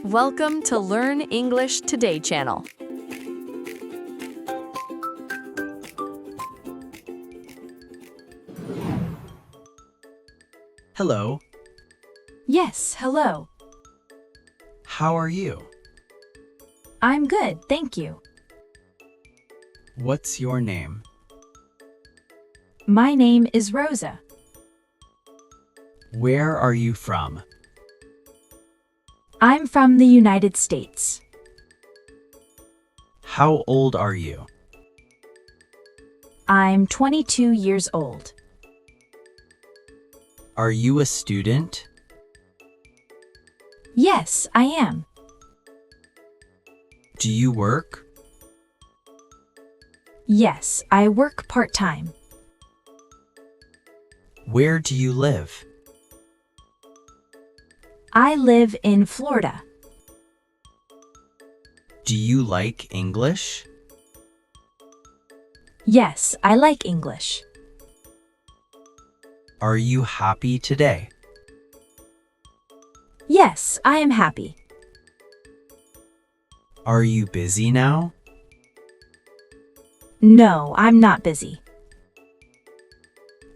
Welcome to Learn English Today channel. Hello, Yes, hello. how are you? I'm good, thank you. What's your name? My name is Rosa. Where are you from? I'm from the United States. How old are you? I'm 22 years old. Are you a student? Yes, I am. Do you work? Yes, I work part-time. Where do you live? I live in Florida. Do you like English? Yes, I like English. Are you happy today? Yes, I am happy. Are you busy now? No, I'm not busy.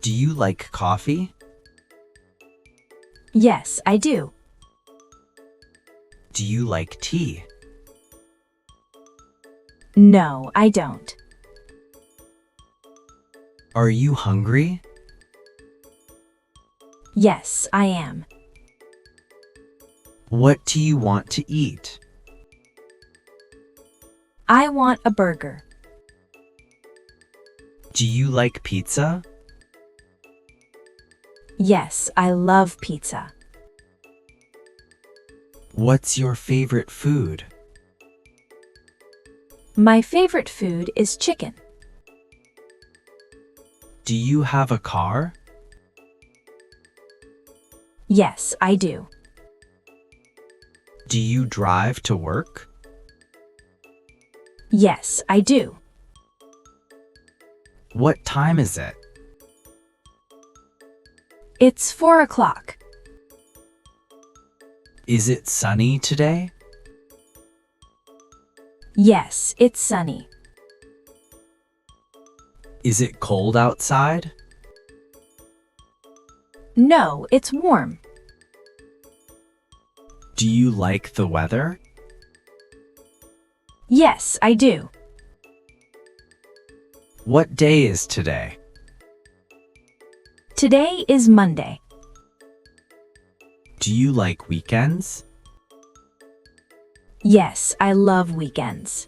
Do you like coffee? Yes, I do. Do you like tea? No, I don't. Are you hungry? Yes, I am. What do you want to eat? I want a burger. Do you like pizza? Yes, I love pizza. What's your favorite food? My favorite food is chicken. Do you have a car? Yes, I do. Do you drive to work? Yes, I do. What time is it? It's 4 o'clock. Is it sunny today? Yes, it's sunny. Is it cold outside? No, it's warm. Do you like the weather? Yes, I do. What day is today? Today is Monday. Do you like weekends? Yes, I love weekends.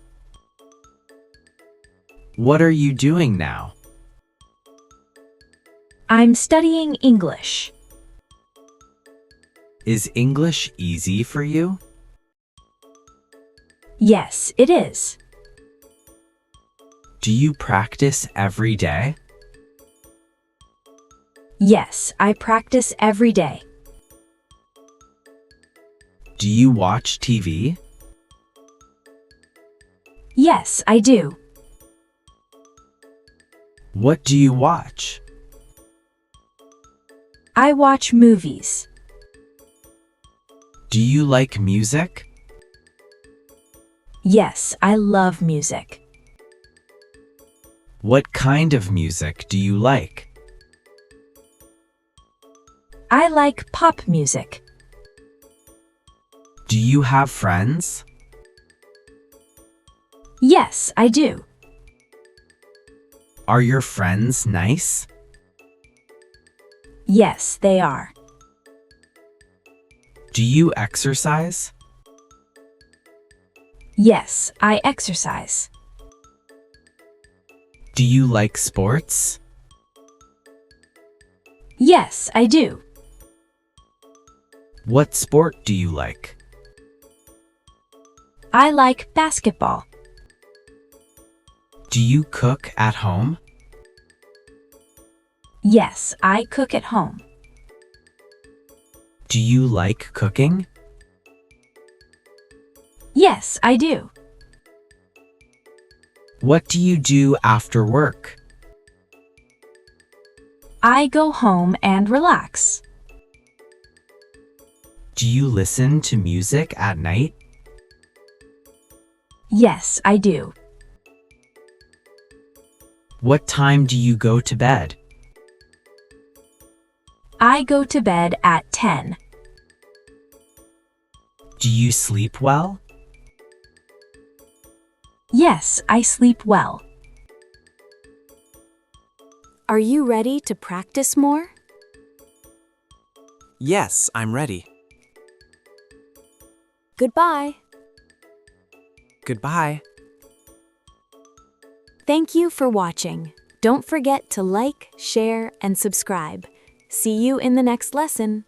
What are you doing now? I'm studying English. Is English easy for you? Yes, it is. Do you practice every day? Yes, I practice every day. Do you watch TV? Yes, I do. What do you watch? I watch movies. Do you like music? Yes, I love music. What kind of music do you like? I like pop music. Do you have friends? Yes, I do. Are your friends nice? Yes, they are. Do you exercise? Yes, I exercise. Do you like sports? Yes, I do. What sport do you like? I like basketball. Do you cook at home? Yes, I cook at home. Do you like cooking? Yes, I do. What do you do after work? I go home and relax. Do you listen to music at night? Yes, I do. What time do you go to bed? I go to bed at 10. Do you sleep well? Yes, I sleep well. Are you ready to practice more? Yes, I'm ready. Goodbye. Goodbye. Thank you for watching. Don't forget to like, share, and subscribe. See you in the next lesson.